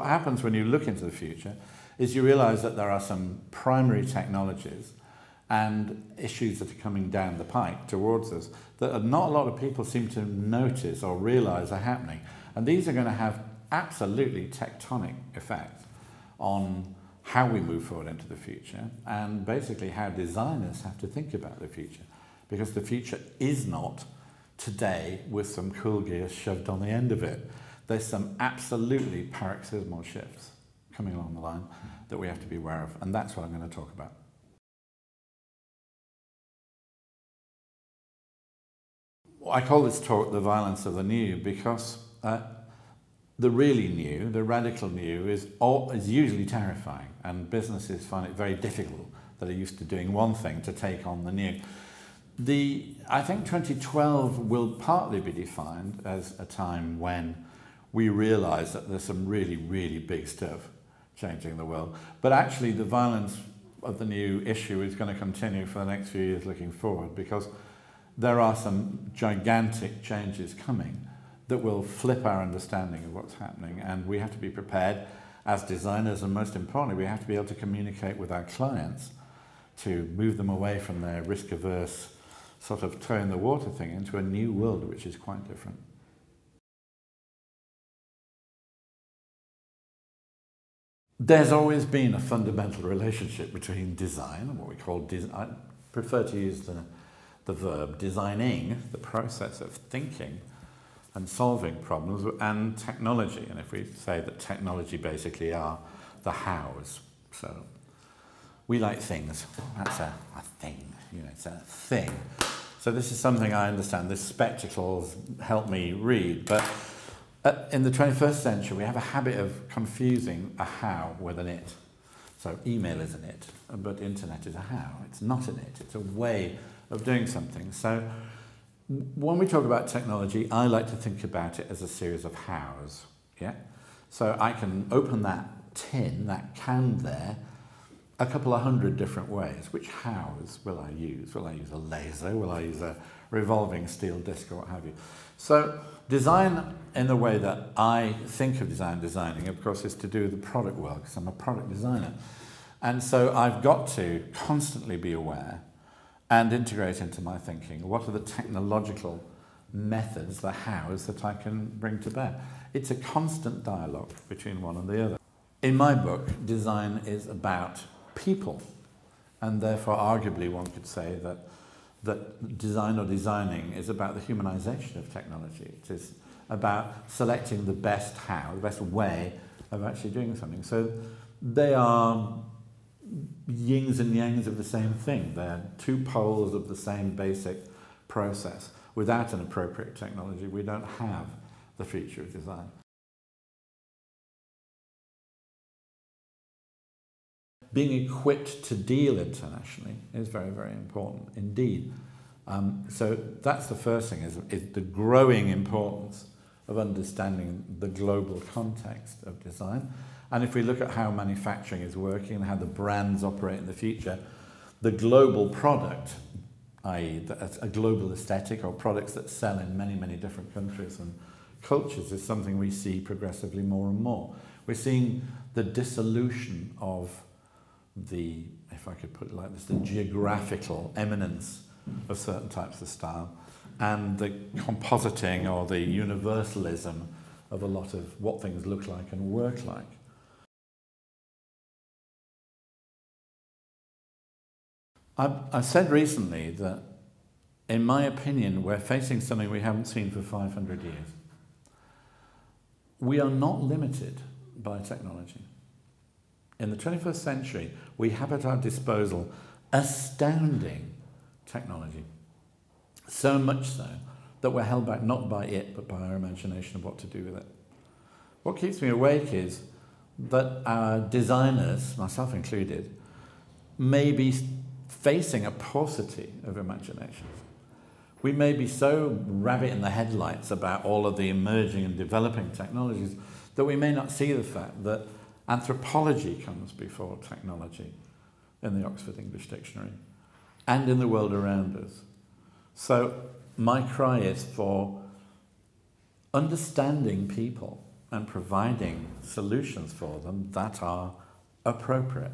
what happens when you look into the future is you realize that there are some primary technologies and issues that are coming down the pike towards us that not a lot of people seem to notice or realize are happening. And these are going to have absolutely tectonic effects on how we move forward into the future and basically how designers have to think about the future. Because the future is not today with some cool gear shoved on the end of it. There's some absolutely paroxysmal shifts coming along the line that we have to be aware of, and that's what I'm going to talk about. I call this talk The Violence of the New because the really new, the radical new, is usually terrifying, and businesses find it very difficult that are used to doing one thing to take on the new. I think 2012 will partly be defined as a time when we realise that there's some really, really big stuff changing the world. But actually the violence of the new issue is going to continue for the next few years looking forward, because there are some gigantic changes coming that will flip our understanding of what's happening, and we have to be prepared as designers, and most importantly we have to be able to communicate with our clients to move them away from their risk-averse sort of toe in the water thing into a new world which is quite different. There's always been a fundamental relationship between design and what we call I prefer to use the verb designing, the process of thinking and solving problems, and technology. And if we say that technology basically are the hows, so we like things. That's a thing, you know, it's a thing. So this is something I understand. This spectacles help me read, but in the 21st century, we have a habit of confusing a how with an it. So email is an it, but internet is a how. It's not an it, it's a way of doing something. So when we talk about technology, I like to think about it as a series of hows, yeah? So I can open that tin, that can there, a couple of hundred different ways. Which hows will I use? Will I use a laser? Will I use a revolving steel disc or what have you? So design, in the way that I think of designing, of course, is to do with the product world, because I'm a product designer. And so I've got to constantly be aware and integrate into my thinking what are the technological methods, the hows, that I can bring to bear. It's a constant dialogue between one and the other. In my book, design is about people, and therefore arguably one could say that design or designing is about the humanization of technology. It is about selecting the best how, the best way of actually doing something. So they are yins and yangs of the same thing. They're two poles of the same basic process. Without an appropriate technology, we don't have the future of design. Being equipped to deal internationally is very, very important indeed. So that's the first thing, is the growing importance of understanding the global context of design. And if we look at how manufacturing is working and how the brands operate in the future, the global product, i.e. a global aesthetic or products that sell in many, many different countries and cultures, is something we see progressively more and more. We're seeing the dissolution of the, if I could put it like this, the geographical eminence of certain types of style, and the compositing or the universalism of a lot of what things look like and work like. I've said recently that, in my opinion, we're facing something we haven't seen for 500 years. We are not limited by technology. In the 21st century, we have at our disposal astounding technology. So much so that we're held back not by it, but by our imagination of what to do with it. What keeps me awake is that our designers, myself included, may be facing a paucity of imagination. We may be so rabbit in the headlights about all of the emerging and developing technologies that we may not see the fact that anthropology comes before technology in the Oxford English Dictionary and in the world around us. So my cry is for understanding people and providing solutions for them that are appropriate.